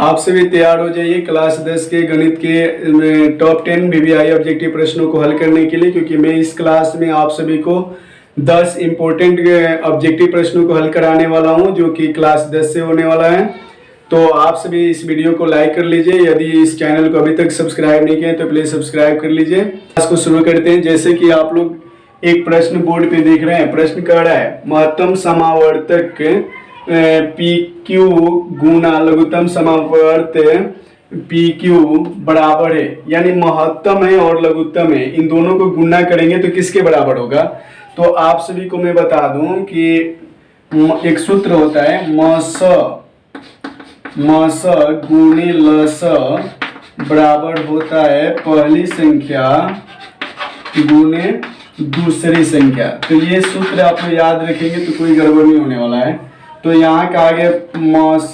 आप सभी तैयार हो जाइए क्लास 10 के गणित के टॉप 10 वीवीआई ऑब्जेक्टिव प्रश्नों को हल करने के लिए, क्योंकि मैं इस क्लास में आप सभी को 10 इंपॉर्टेंट ऑब्जेक्टिव प्रश्नों को हल कराने वाला हूं, जो कि क्लास 10 से होने वाला है। तो आप सभी इस वीडियो को लाइक कर लीजिए। यदि इस चैनल को अभी तक सब्सक्राइब नहीं किया तो प्लीज सब्सक्राइब कर लीजिए। क्लास को शुरू करते हैं। जैसे कि आप लोग एक प्रश्न बोर्ड पे देख रहे हैं, प्रश्न कह रहा है महत्तम समावर्तक PQ गुना लघुत्तम समावर्त PQ बराबर है, यानी महत्तम है और लघुत्तम है, इन दोनों को गुना करेंगे तो किसके बराबर होगा। तो आप सभी को मैं बता दूं कि एक सूत्र होता है मस गुणे लस बराबर होता है पहली संख्या गुणे दूसरी संख्या। तो ये सूत्र आप लोग याद रखेंगे तो कोई गड़बड़ नहीं होने वाला है। तो यहाँ का आगे मस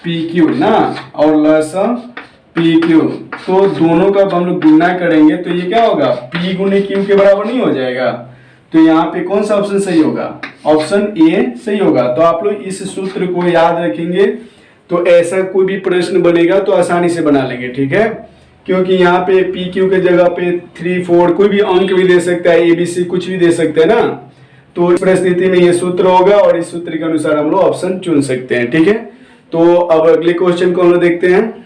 PQ ना और लस PQ, तो दोनों का हम लोग गुना करेंगे तो ये क्या होगा, P गुने Q के बराबर नहीं हो जाएगा। तो यहाँ पे कौन सा ऑप्शन सही होगा, ऑप्शन ए सही होगा। तो आप लोग इस सूत्र को याद रखेंगे तो ऐसा कोई भी प्रश्न बनेगा तो आसानी से बना लेंगे, ठीक है। क्योंकि यहाँ पे PQ के जगह पे 3, 4 कोई भी अंक भी दे सकता है, ABC कुछ भी दे सकते हैं ना। तो इस परिस्थिति में ये सूत्र होगा और इस सूत्र के अनुसार हम लोग ऑप्शन चुन सकते हैं, ठीक है। तो अब अगले क्वेश्चन को हम लोग देखते हैं।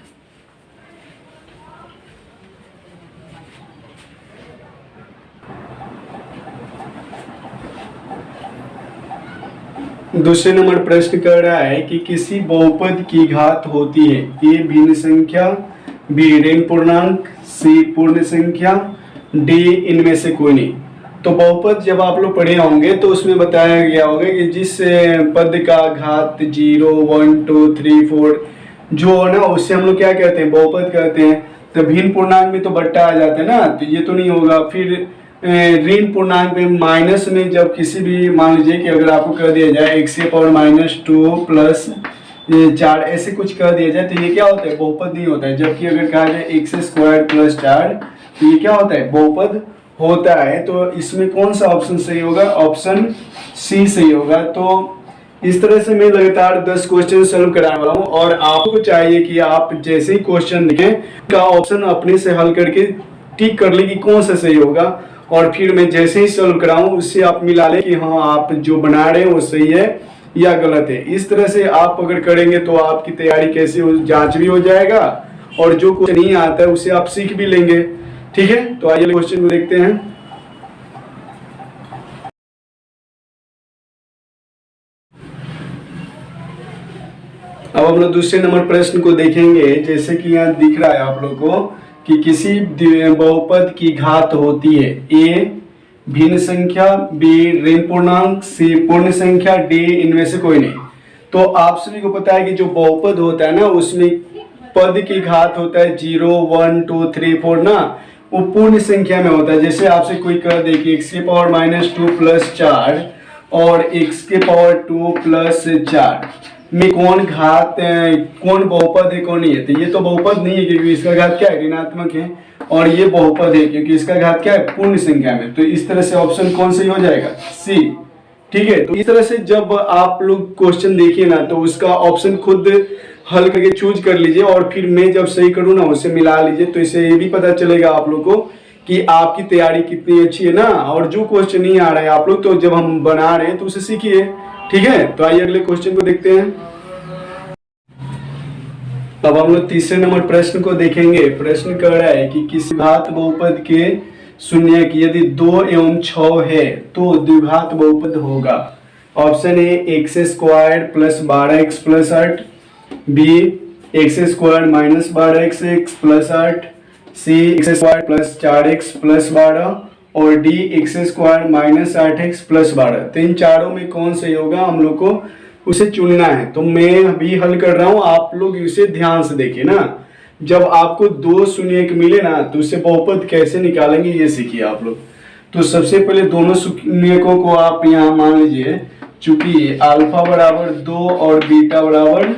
दूसरे नंबर प्रश्न कर रहा है कि किसी बहुपद की घात होती है ए भिन्न संख्या, बी ऋण पूर्णांक, सी पूर्ण संख्या, डी इनमें से कोई नहीं। तो बहुपद जब आप लोग पढ़े होंगे तो उसमें बताया गया होगा कि जिस पद का घात 0, 1, 2, 3, 4 जो है ना, उससे हम लोग क्या कहते हैं, बहुपद कहते हैं। तो भिन्न पूर्णांक में तो बट्टा आ जाता है ना, तो ये तो नहीं होगा। फिर ऋण पूर्णांक में माइनस में जब किसी भी, मान लीजिए कि अगर आपको कह दिया जाए x⁻² प्लस 4 ऐसे कुछ कह दिया जाए तो ये क्या होता है, बहुपद नहीं होता है। जबकि अगर कहा जाए x² प्लस 4 तो ये क्या होता है, बहुपद होता है। तो इसमें कौन सा ऑप्शन सही होगा, ऑप्शन सी सही होगा। तो इस तरह से मैं लगातार 10 क्वेश्चन सॉल्व कराने वाला हूँ और आपको चाहिए कि आप जैसे ही क्वेश्चन देखें का ऑप्शन अपने से हल करके टिक कर ले कि कौन सा सही होगा, और फिर मैं जैसे ही सॉल्व कराऊं उससे आप मिला ले कि हाँ आप जो बना रहे हैं वो सही है या गलत है। इस तरह से आप अगर करेंगे तो आपकी तैयारी कैसे हो, जांच भी हो जाएगा और जो कुछ नहीं आता है उसे आप सीख भी लेंगे, ठीक है। तो आइए क्वेश्चन को देखते हैं। अब हम लोग दूसरे नंबर प्रश्न को देखेंगे। जैसे कि यहाँ दिख रहा है आप लोग को कि किसी बहुपद की घात होती है ए भिन्न संख्या, बी ऋण पूर्णांक, सी पूर्ण संख्या, डी इनमें से कोई नहीं। तो आप सभी को पता है कि जो बहुपद होता है ना उसमें पद की घात होता है 0, 1, 2, 3, 4 ना, वो पूर्ण संख्या में होता है। जैसे आपसे कोई कह दे कि x⁻² प्लस 4 और x⁻² प्लस 4 में कौन घात, कौन बहुपद है कौन नहीं है। तो ये तो बहुपद नहीं है क्योंकि इसका घात क्या है, ऋणात्मक है, और ये बहुपद है क्योंकि इसका घात क्या है, पूर्ण संख्या में। तो इस तरह से ऑप्शन कौन सही हो जाएगा, सी, ठीक है। तो इस तरह से जब आप लोग क्वेश्चन देखिए ना तो उसका ऑप्शन खुद हल करके चूज कर लीजिए और फिर मैं जब सही करूँ ना उसे मिला लीजिए। तो इससे ये भी पता चलेगा आप लोग को कि आपकी तैयारी कितनी अच्छी है ना। और जो क्वेश्चन नहीं आ रहा है आप लोग तो जब हम बना रहे हैं तो उसे सीखिए, ठीक है। तो आइए अगले क्वेश्चन को देखते हैं। अब हम लोग तीसरे नंबर प्रश्न को देखेंगे। प्रश्न कह रहा है कि किसी घात बहुपद के शून्य की यदि 2 एवं 6 है तो द्विघात बहुपद होगा। Option A x² plus 12x plus 8, B x² minus 12x plus 8, C x² plus 4x plus 12 और D x² minus 8x plus 12। तो इन चारों में कौन सही होगा हम लोग को उसे चुनना है। तो मैं अभी हल कर रहा हूं, आप लोग इसे ध्यान से देखिए ना। जब आपको 2 शून्य मिले ना तो उससे बहुपद कैसे निकालेंगे ये सीखिए आप लोग। तो सबसे पहले दोनों शून्यकों को आप यहाँ मान लीजिए, चूंकि अल्फा बराबर 2 और बीटा बराबर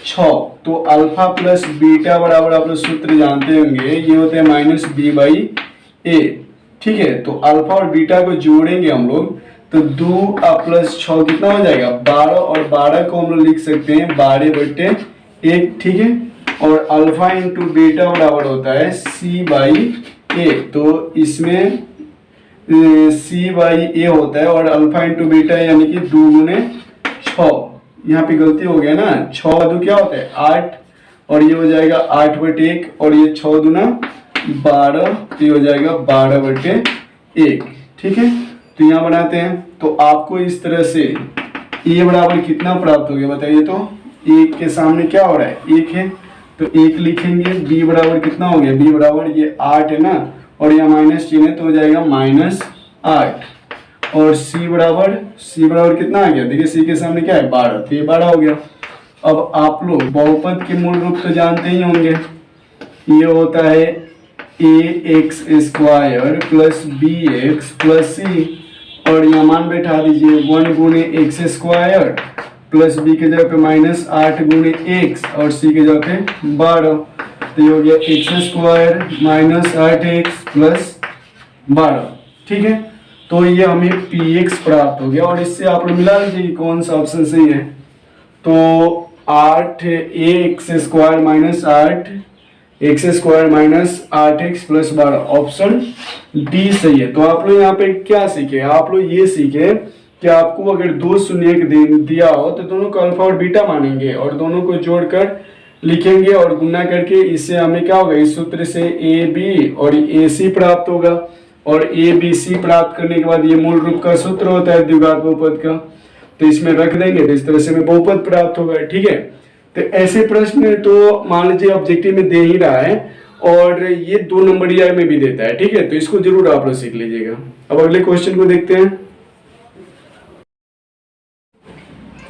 6, तो अल्फा प्लस बीटा बराबर आप लोग सूत्र जानते होंगे, ये होते हैं -b/a, ठीक है। तो अल्फा और बीटा को जोड़ेंगे हम लोग तो 2 प्लस 6 कितना हो जाएगा 12, और 12 को हम लोग लिख सकते हैं 12/1, ठीक है। और अल्फा इंटू बीटा बराबर होता है सी बाई ए। तो इसमें सी बाई ए होता है और अल्फा इंटू बीटा यानी कि 2 गुने 6। यहाँ पे गलती हो गया ना, 6 दो क्या होता है 8 और ये हो जाएगा 8/1 और ये 6 दूना 12, तो ये हो जाएगा 12/1। ठीक है, तो यहाँ बनाते हैं। तो आपको इस तरह से ए बराबर कितना प्राप्त हो गया बताइए। तो 1 के सामने क्या हो रहा है 1 है, तो 1 लिखेंगे। बी बराबर कितना हो गया, बी बराबर ये 8 है ना, और यहाँ माइनस चिन्ह है तो हो जाएगा -8। और सी बराबर कितना आ गया, देखिए सी के सामने क्या है 12, तो ये 12 हो गया। अब आप लोग बहुपद के मूल रूप तो जानते ही होंगे, ये होता है ax² plus bx plus c, और यहाँ मान बैठा दीजिए 1 गुने x² प्लस b के जगह पे -8 गुने x और c के जगह पे 12, तो ये हो गया x² -8x प्लस 12। ठीक है, तो ये हमें px प्राप्त हो गया और इससे आप लोग मिला लीजिए कि कौन सा ऑप्शन सही है। तो 8x² - 8x ऑप्शन डी सही है। तो आप लोग यहाँ पे क्या सीखे, आप लोग ये सीखे कि आपको अगर 2 शून्य दिया हो तो दोनों को अल्फा और बीटा मानेंगे और दोनों को जोड़कर लिखेंगे और गुना करके इससे हमें क्या होगा, इस सूत्र से ए बी और ए सी प्राप्त होगा। और ए बी सी प्राप्त करने के बाद ये मूल रूप का सूत्र होता है द्विघात बहुपद का, तो इसमें रख देंगे तो इस तरह से हमें बहुपद प्राप्त होगा। ठीक है, तो ऐसे प्रश्न तो मान लीजिए ऑब्जेक्टिव में दे ही रहा है और ये 2 नंबरिया में भी देता है। ठीक है, तो इसको जरूर आप लोग सीख लीजिएगा। अब अगले क्वेश्चन को देखते हैं।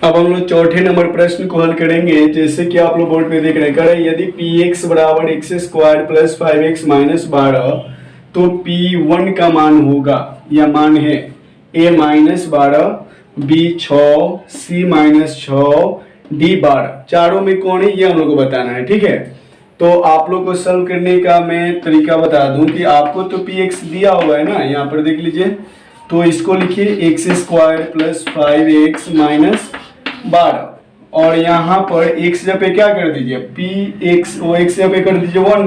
अब हम लोग चौथे नंबर प्रश्न को हल करेंगे। जैसे कि आप लोग बोर्ड पे देख रहे हैं, यदि px बराबर x² प्लस 5x माइनस 12 तो p1 का मान होगा, या मान है a -12 b 6 c -6 d 12, चारों में कौन है ये हम लोग को बताना है। ठीक है, तो आप लोग को सॉल्व करने का मैं तरीका बता दूं कि आपको तो px दिया हुआ है ना, यहाँ पर देख लीजिए, तो इसको लिखिए x² प्लस 5x माइनस 12 और यहाँ पर x जगह पे क्या कर दीजिए px, वो x जगह पे कर दीजिए 1,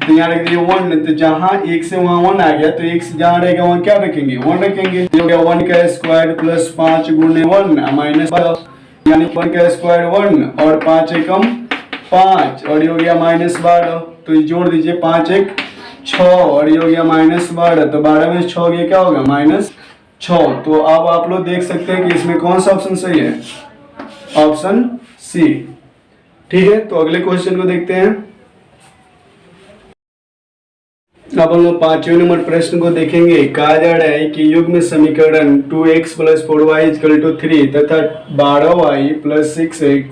तो यहाँ रख दीजिए 1। तो जहाँ 1 से वहाँ 1 आ गया तो x जहाँ रहेगा वहाँ क्या रखेंगे 1 रखेंगे। हो गया 1 का स्क्वायर प्लस 5 गुने 1 माइनस 12, यानी 1 का स्क्वायर 1 और 5 एकम 5 और ये हो गया -12। तो ये जोड़ दीजिए 5 1 6 और ये हो गया -12, तो 12 में 6 गया क्या होगा -6। तो अब आप लोग देख सकते हैं कि इसमें कौन सा ऑप्शन सही है, ऑप्शन सी। ठीक है, तो अगले क्वेश्चन को देखते हैं। अब हम लोग 5वें नंबर प्रश्न को देखेंगे। कहा जा रहा है कि युग्म समीकरण 2x + 4y = 3 तथा 12y + 6x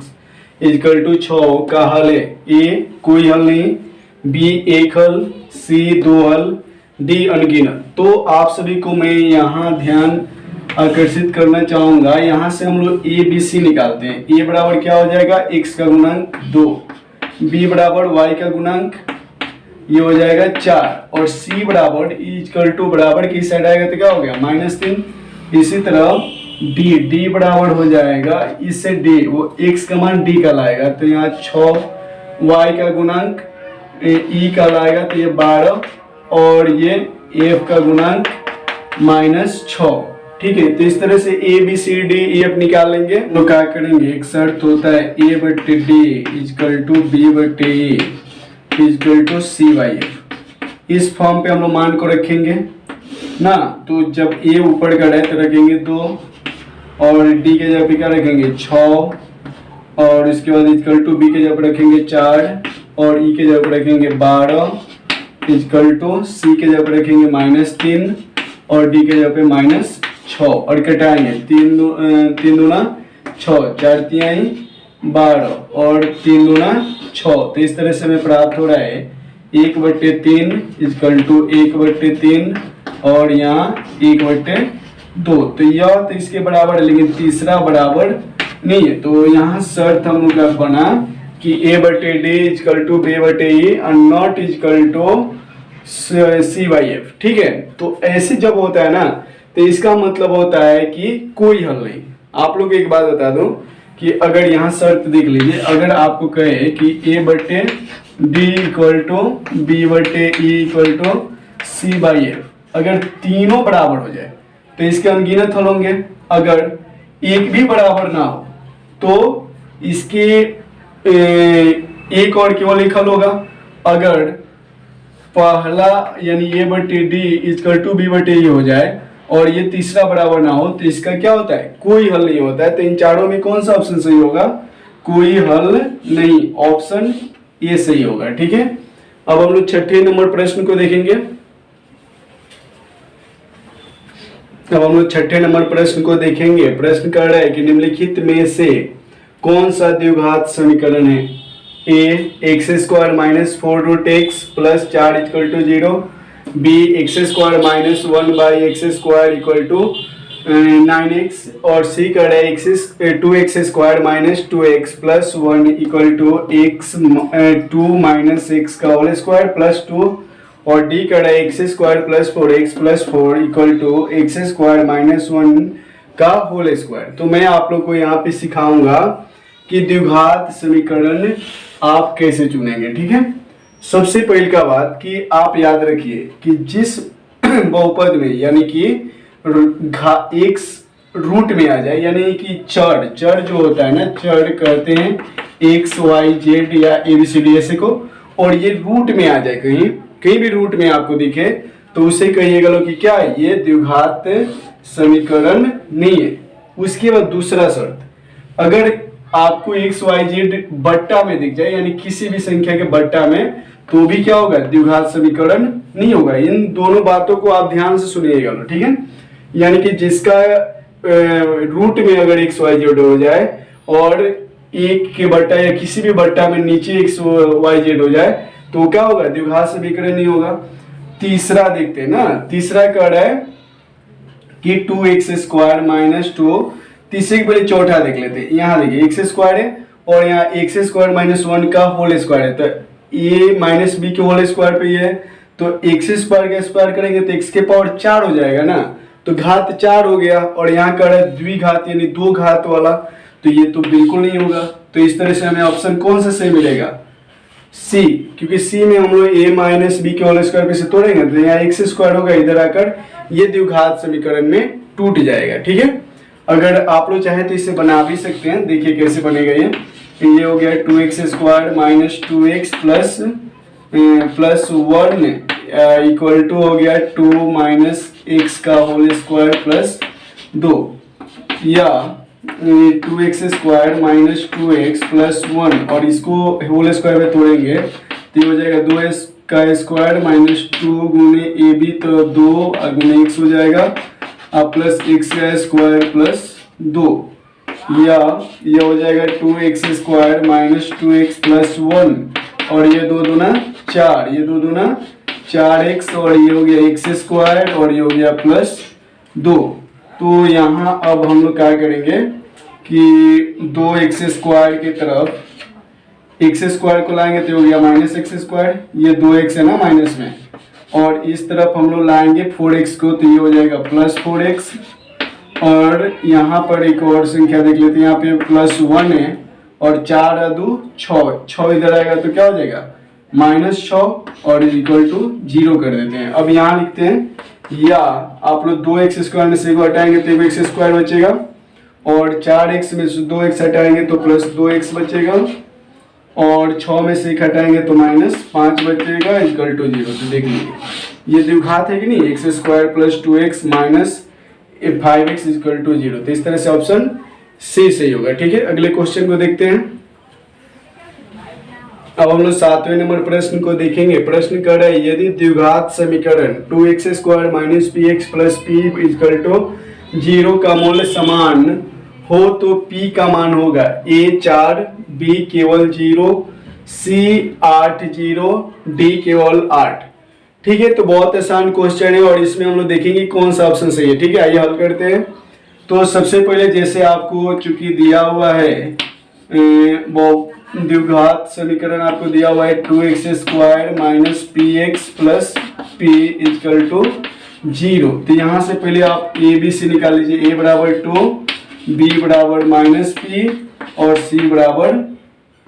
= 6 का हल है। ए कोई हल नहीं, बी एक हल, सी 2 हल, डी अनगिनत। तो आप सभी को मैं यहाँ ध्यान आकर्षित करना चाहूंगा, यहाँ से हम लोग ए बी सी निकालते हैं। ए बराबर क्या हो जाएगा x का गुणांक 2, बी बराबर y का गुणांक ये हो जाएगा 4 और c बराबर बराबर की साइड आएगा तो क्या हो गया -3। इसी तरह d बराबर हो जाएगा इससे d, वो x का मान d का लाएगा तो यहाँ 6, y का गुणांक e का लाएगा तो ये 12 और ये f का गुणांक -6। ठीक है, तो इस तरह से a b c d e f निकाल लेंगे। तो क्या करेंगे, एक शर्त होता है a/d = b/e = c/f। इस फॉर्म पे हम लोग मान को रखेंगे ना, तो जब a ऊपर का है तो रखेंगे 2 और d के जगह पे क्या रखेंगे 6 और इसके बाद b के जगह पे रखेंगे 4 और e के जगह पे रखेंगे 12 c के जगह पे रखेंगे -3 और d के जगह पे -6 और कटाएंगे 3 दूना 6, 4 तिहाई 12 और 3 दूना 6। तो इस तरह से हमें प्राप्त हो रहा है 1/3 = 1/3 और यहाँ 1/2। तो यह तो इसके बराबर है लेकिन तीसरा बराबर नहीं है, तो यहाँ शर्त हम लोग का बना कि a/d = b/e and not = c/f। ठीक है, तो ऐसे जब होता है ना तो इसका मतलब होता है कि कोई हल नहीं। आप लोग एक बात बता दूं कि अगर यहाँ शर्त देख लीजिए, अगर आपको कहे कि a बटे d इक्वल टू b बटे e equal to c by f, अगर तीनों बराबर हो जाए तो इसके अनगिनत हल होंगे। अगर एक भी बराबर ना हो तो इसके एक और केवल एक हल होगा। अगर पहला यानी a बटे डी इक्वल टू बी बटे ए हो जाए और ये तीसरा बराबर ना हो तो इसका क्या होता है, कोई हल नहीं होता है। तो इन चारों में कौन सा ऑप्शन सही होगा, कोई हल नहीं, ऑप्शन ए सही होगा। ठीक है, अब हम लोग छठे नंबर प्रश्न को देखेंगे। अब हम लोग छठे नंबर प्रश्न को देखेंगे। प्रश्न कर रहा है कि निम्नलिखित में से कौन सा द्विघात समीकरण है, A X square minus 4 root X plus 4 equal to 0, B X square minus 1 by X square equal to 9x, और सी कर रहा है 2x square minus 2x plus 1 equal to x 2 minus x का होल स्क्वायर प्लस 2, और D कर रहा है X square plus 4x plus 4 equal to X square minus 1 का होल स्क्वायर। तो मैं आप लोग को यहाँ पे सिखाऊंगा कि द्विघात समीकरण आप कैसे चुनेंगे। ठीक है, सबसे पहले का बात कि आप याद रखिए कि जिस बहुपद में यानी कि एक्स रूट में आ जाए, यानी कि चर जो होता है ना, चर कहते हैं एक्स वाई जेड या एबीसीडी ऐसे को, और ये रूट में आ जाए, कहीं भी रूट में आपको दिखे तो उसे कहिएगा लो कि क्या है, ये द्विघात समीकरण नहीं है। उसके बाद दूसरा शर्त, अगर आपको एक्स वाई जेड बट्टा में दिख जाए यानी किसी भी संख्या के बट्टा में, तो भी क्या होगा, द्विघात समीकरण नहीं होगा। इन दोनों बातों को आप ध्यान से सुनिएगा। ठीक है, यानी कि जिसका रूट में अगर एक्स वाई जेड हो जाए और एक के बट्टा या किसी भी बट्टा में नीचे एक्स वाई जेड हो जाए तो क्या होगा, द्विघात समीकरण नहीं होगा। तीसरा देखते हैं ना, तीसरा कह रहा है कि 2x स्क्वायर माइनस 2, तीसरे के पहले चौथा देख लेते हैं। यहाँ देखिए एक्स स्क्वायर है और यहाँ एक्स स्क्वायर माइनस 1 का होल स्क्वायर है, तो ये माइनस बी के होल स्क्वायर पे है, तो एक्स स्क्वायर का स्क्वायर करेंगे तो एक्स के पावर 4 हो जाएगा ना, तो घात 4 हो गया। और यहाँ कर रहा है द्विघात यानी दो घात वाला, तो ये तो बिल्कुल नहीं होगा। तो इस तरह से हमें ऑप्शन कौन सा सही मिलेगा, सी, क्योंकि सी में हम लोग ए माइनस बी के होल स्क्वायर पे से तोड़ेंगे तो यहाँ एक्स स्क्वायर होगा, इधर आकर ये द्विघात समीकरण में टूट जाएगा। ठीक है, अगर आप लोग चाहें तो इसे बना भी सकते हैं, देखिए कैसे बनेगा। ये हो गया 2x square minus 2x plus 1 equal to हो गया 2 माइनस x का होल स्क्वायर प्लस 2, या 2x square minus 2x plus 1, और इसको होल स्क्वायर में तोड़ेंगे तो ये हो जाएगा 2x का स्क्वायर माइनस 2 गुने ए बी, तो 2 गुने x हो जाएगा, अब प्लस x का स्क्वायर प्लस 2, या ये हो जाएगा 2x square minus 2x plus 1, और ये 2 दूना 4, ये 2 दूना 4x, और ये हो गया x स्क्वायर और ये हो गया प्लस 2। तो यहाँ अब हम लोग क्या करेंगे कि 2x स्क्वायर की तरफ x स्क्वायर को लाएंगे तो हो गया माइनस x स्क्वायर, ये 2x है ना माइनस में, और इस तरफ हम लोग लाएंगे 4x को तो ये हो जाएगा प्लस 4x, और यहाँ पर एक और संख्या देख लेते हैं, यहाँ पे प्लस 1 है और 4 2 6 इधर आएगा तो क्या हो जाएगा माइनस 6, और इक्वल टू 0 कर देते हैं। अब यहाँ लिखते हैं, या आप लोग 2x स्क्वायर में से हटाएंगे तो x स्क्वायर बचेगा, और 4x में से 2x हटाएंगे तो प्लस 2x बचेगा, और 6 में से 1 हटाएंगे तो माइनस 5 बचेगा इक्वल टू 0। तो देख लीजिए ये द्विघात है कि नहीं, x square plus 2x minus 5x equal to 0। तो इस तरह से ऑप्शन सी सही होगा। ठीक है, अगले क्वेश्चन को देखते हैं। अब हम लोग 7वें नंबर प्रश्न को देखेंगे। प्रश्न कर रहा है, यदि द्विघात समीकरण 2x square minus px plus p equal to 0 का मूल्य समान हो तो p का मान होगा a 4, b केवल 0, c 8 0, d केवल 8। ठीक है, तो बहुत आसान क्वेश्चन है और इसमें हम लोग देखेंगे कौन सा ऑप्शन सही है। ठीक है, आइए हल करते हैं। तो सबसे पहले जैसे आपको चूंकि दिया हुआ है वो द्विघात समीकरण आपको दिया हुआ है 2x square minus px plus p equal to 0, तो यहाँ से पहले आप a b c निकाल लीजिए। a बराबर 2, b बराबर माइनस p और C बराबर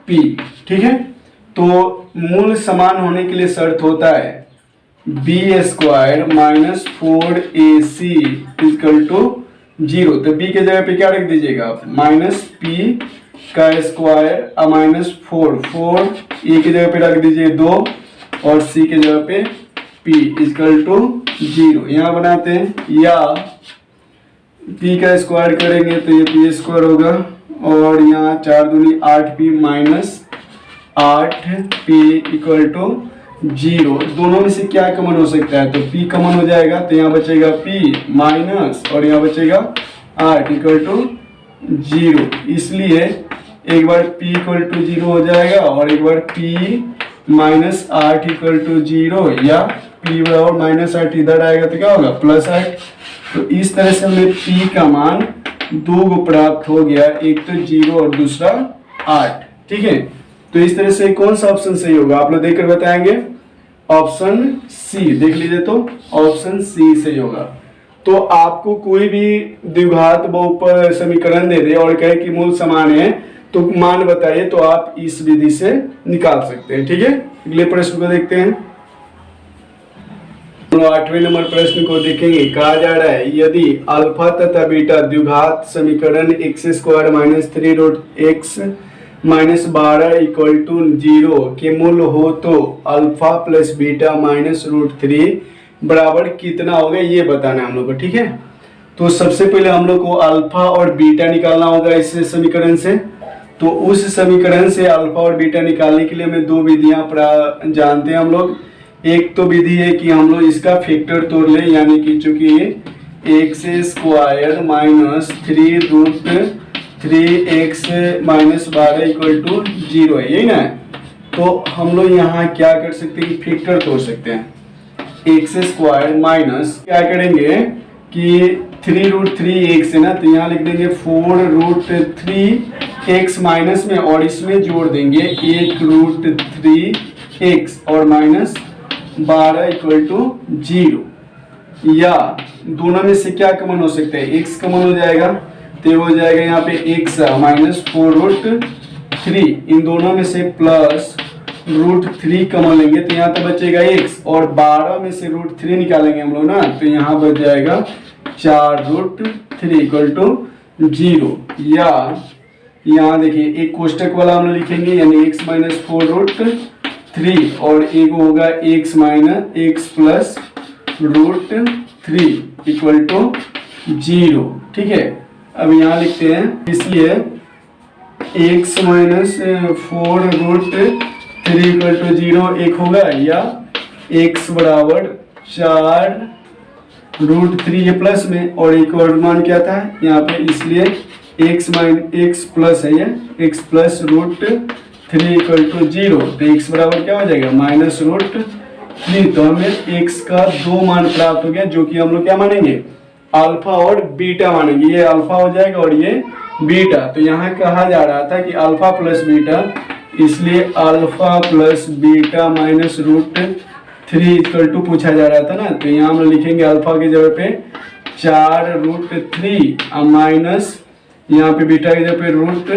P। ठीक है, तो मूल समान होने के लिए शर्त होता है b square minus 4AC equal to 0। तो b के जगह पे क्या रख दीजिएगा आप, माइनस पी का स्क्वायर माइनस 4 ए की जगह पे रख दीजिए 2 और c के जगह पे p इक्वल टू 0। यहाँ बनाते हैं, या p का स्क्वायर करेंगे तो ये p स्क्वायर होगा और यहाँ 4 दूनी 8p minus 8p equal to 0। दोनों में से क्या कॉमन हो सकता है, तो p कॉमन हो जाएगा तो यहाँ बचेगा p माइनस और यहाँ बचेगा 8 इक्वल टू 0। इसलिए एक बार p इक्वल टू 0 हो जाएगा और एक बार p माइनस 8 इक्वल टू 0, या p बराबर माइनस 8 इधर आएगा तो क्या होगा प्लस 8। तो इस तरह से हमें p का मान दो को प्राप्त हो गया, एक तो 0 और दूसरा 8। ठीक है, तो इस तरह से कौन सा ऑप्शन सही होगा आप लोग देखकर बताएंगे। ऑप्शन सी देख लीजिए, तो ऑप्शन सी सही होगा। तो आपको कोई भी द्विघात बहुपद समीकरण दे दे और कहे कि मूल समान है तो मान बताइए, तो आप इस विधि से निकाल सकते हैं। ठीक है, अगले प्रश्न को देखते हैं। 8वें नंबर प्रश्न को देखेंगे। कहा जा रहा है यदि अल्फा तथा बीटा द्विघात समीकरण x square minus 3 root x minus 12 equal to 0 के मूल हो तो alpha plus beta minus root 3 बराबर कितना होगा, ये बताना है हम लोग को। ठीक है, तो सबसे पहले हम लोग को अल्फा और बीटा निकालना होगा इस समीकरण से। तो उस समीकरण से अल्फा और बीटा निकालने के लिए हमें दो विधियां जानते हैं हम लोग। एक तो विधि है कि हम लोग इसका फैक्टर तोड़ लें, यानी कि चूंकि x square minus 3 root 3x minus 12 equal to 0 है, यही ना। तो हम लोग यहाँ क्या कर सकते हैं, फैक्टर तोड़ सकते हैं। एक्स स्क्वायर माइनस क्या करेंगे कि 3 रूट 3x है ना, तो यहाँ लिख देंगे 4 रूट 3x माइनस में और इसमें जोड़ देंगे 1 रूट 3x और माइनस 12 इक्वल टू 0। या दोनों में से क्या कॉमन हो सकता है, x कॉमन हो जाएगा तो हो जाएगा यहाँ पे x माइनस 4 रूट 3, इन दोनों में से प्लस रूट 3 कॉमन लेंगे तो यहाँ तो बचेगा x और 12 में से रूट 3 निकालेंगे हम लोग ना, तो यहाँ बच जाएगा 4 रूट 3 इक्वल टू 0। या यहाँ देखिए एक कोष्टक वाला हम लोग लिखेंगे, यानी x माइनस 4 रूट 3 और एक होगा x minus x plus root 3 equal to 0। ठीक है, अब यहाँ लिखते हैं, इसलिए x minus 4 root 3 equal to 0 एक होगा, या x बराबर 4 रूट 3 है प्लस में और एक और मान क्या था यहाँ पे, इसलिए x माइनस x प्लस है, ये x plus root 3 equal to 0। तो x बराबर क्या हो जाएगा माइनस रूट 3। तो हमें x का दो मान प्राप्त हो गया, जो कि हम लोग क्या मानेंगे, अल्फा और बीटा मानेंगे। ये अल्फा हो जाएगा और ये बीटा। तो यहाँ कहा जा रहा था कि अल्फा प्लस बीटा, इसलिए alpha plus beta minus root 3 equal to पूछा जा रहा था ना, तो यहाँ हम लिखेंगे अल्फा की जगह पे 4 रूट 3 माइनस यहाँ पे बीटा की जगह पे रूट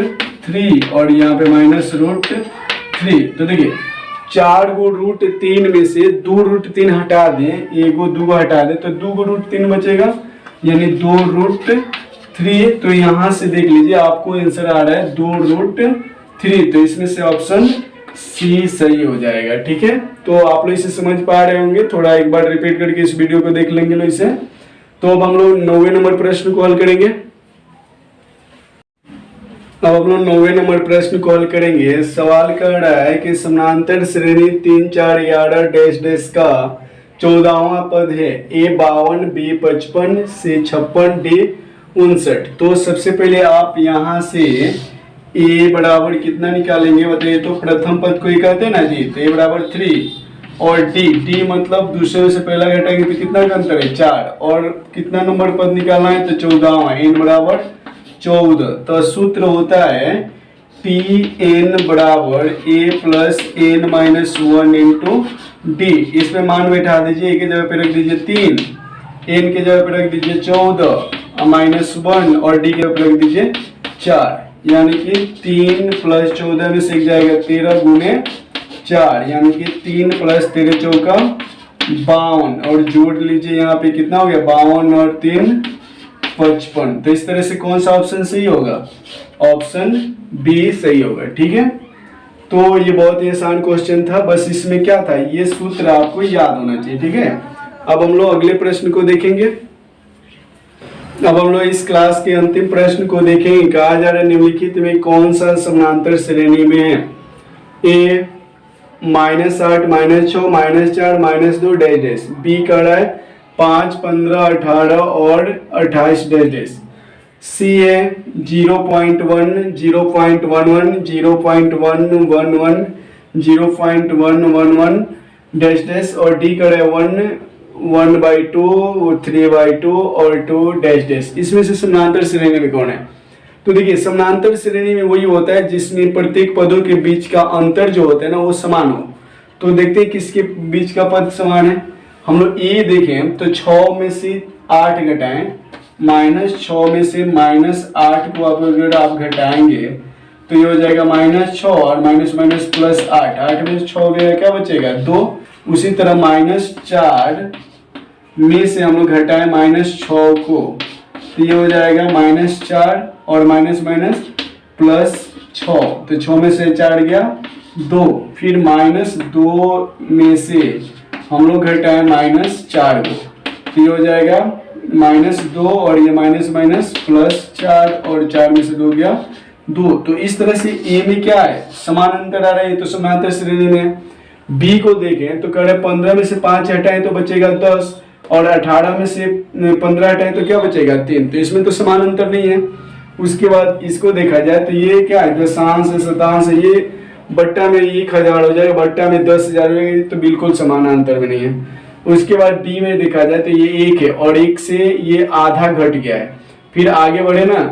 3 और यहाँ पे माइनस रूट 3। तो देखिए 4 को रूट 3 में से 2 रूट 3 हटा दें, एक को 2 हटा दें तो 2 को रूट 3 बचेगा, यानी 2 रूट 3। तो यहाँ से देख लीजिए आपको आंसर आ रहा है 2 रूट 3। तो इसमें से ऑप्शन सी सही हो जाएगा। ठीक है, तो आप लोग इसे समझ पा रहे होंगे, थोड़ा एक बार रिपीट करके इस वीडियो को देख लेंगे लोग इसे। तो अब हम लोग 9वें नंबर प्रश्न को हल करेंगे। अब हम लोग 9वें नंबर प्रश्न को हल करेंगे। सवाल कर रहा है कि समानांतर श्रेणी 3 4 11 डैश डैश का 14वां पद है, A 52, B 55, C 56, D 59। तो सबसे पहले आप यहाँ से A बराबर कितना निकालेंगे बताइए। तो प्रथम पद को ही कहते हैं ना जी, तो A बराबर 3 और D मतलब दूसरे से पहला घटाएंगे तो कितना का अंतर है 4, और कितना नंबर पद निकालना है तो 14वां, N बराबर 14। तो सूत्र होता है Pn बराबर A plus N minus 1 into D। इसमें मान बैठा दीजिए, A की जगह पे रख दीजिए 3, N की जगह पे रख दीजिए 14 माइनस 1 और D की जगह पे रख दीजिए 4। यानी कि 3 प्लस 14 में से जाएगा 13 गुने 4, यानी कि 3 प्लस 13 चौका 52, और जोड़ लीजिए यहाँ पे कितना हो गया 52 और 3 55। तो इस तरह से कौन सा ऑप्शन सही होगा, ऑप्शन बी सही होगा। ठीक है, तो ये बहुत ही आसान क्वेश्चन था, बस इसमें क्या था, ये सूत्र आपको याद होना चाहिए। ठीक है, अब हम लोग अगले प्रश्न को देखेंगे। अब हम लोग इस क्लास के अंतिम प्रश्न को देखेंगे। कहा जा रहा है निम्नलिखित में कौन सा समानांतर श्रेणी में है। ए -8 -6 -4 -2 डैश डैश। बी कह रहा है 5 15 18 और 28 डैश डैश। सी है 0.1 0.11 0.111 0.111 डैश डैश, और डी कह रहा है 1/2 3/2 और 2 डैश डैश। इसमें से समानांतर श्रेणी में कौन है। तो देखिए समानांतर श्रेणी में वही होता है जिसमें प्रत्येक पदों के बीच का अंतर जो होता है ना वो समान हो। तो देखते हैं किसके बीच का पद समान है। हम लोग ए देखें तो 6 में से 8 घटाएं, -6 में से -8 को अगर आप घटाएंगे तो ये हो जाएगा -6 और माइनस प्लस 8, 8 में से 6 गया क्या बचेगा 2। उसी तरह -4 में से हम लोग घटाएं -6 को तो ये हो जाएगा -4 और माइनस प्लस 6, तो 6 में से 4 गया 2। फिर -2 में से हम लोग घटाएं -4 को तो ये हो जाएगा -2 और ये माइनस प्लस 4 और 4 में से 2 गया 2। तो इस तरह से ए में क्या है समान अंतर आ रहा है, ये तो समांतर श्रेणी में। बी को देखें तो कह रहे 15 में से 5 हटाएं तो बचेगा 10 और 18 में से 15 हटाएं तो क्या बचेगा 3, तो इसमें तो समान अंतर नहीं है। उसके बाद इसको देखा जाए तो ये क्या है दशांश शतांश, ये बट्टा में 1000 हो जाएगा, बट्टा में 10,000 हो जाएगा, तो बिल्कुल समान अंतर में नहीं है। उसके बाद डी में देखा जाए तो ये 1 है और 1 से ये आधा घट गया है। फिर आगे बढ़े ना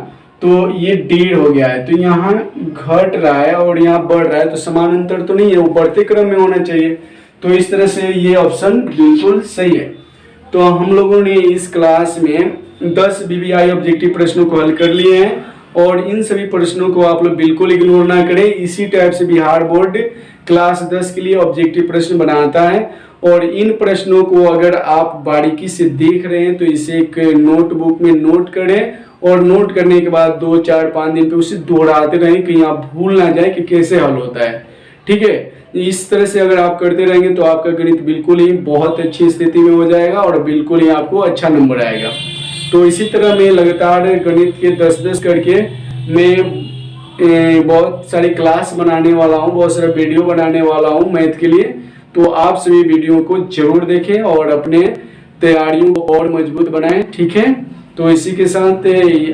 तो ये 1.5 हो गया है, तो यहाँ घट रहा है और यहाँ बढ़ रहा है, तो समान अंतर तो नहीं है, वो बढ़ते क्रम में होना चाहिए। तो इस तरह से ये ऑप्शन बिल्कुल सही है। तो हम लोगों ने इस क्लास में 10 बीबीआई ऑब्जेक्टिव प्रश्नों को हल कर लिए हैं और इन सभी प्रश्नों को आप लोग बिल्कुल इग्नोर ना करें। इसी टाइप से बिहार बोर्ड क्लास 10 के लिए ऑब्जेक्टिव प्रश्न बनाता है और इन प्रश्नों को अगर आप बारीकी से देख रहे हैं तो इसे एक नोटबुक में नोट करें और नोट करने के बाद 2 4 5 दिन पे उसे दोहराते रहें, कहीं आप भूल ना जाए कि कैसे हल होता है। ठीक है, इस तरह से अगर आप करते रहेंगे तो आपका गणित बिल्कुल ही बहुत अच्छी स्थिति में हो जाएगा और बिल्कुल ही आपको अच्छा नंबर आएगा। तो इसी तरह मैं लगातार गणित के 10-10 करके मैं बहुत सारी क्लास बनाने वाला हूँ, बहुत सारा वीडियो बनाने वाला हूँ मैथ के लिए। तो आप सभी वीडियो को जरूर देखें और अपने तैयारियों को और मजबूत बनाएं। ठीक है, तो इसी के साथ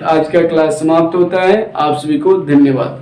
आज का क्लास समाप्त होता है। आप सभी को धन्यवाद।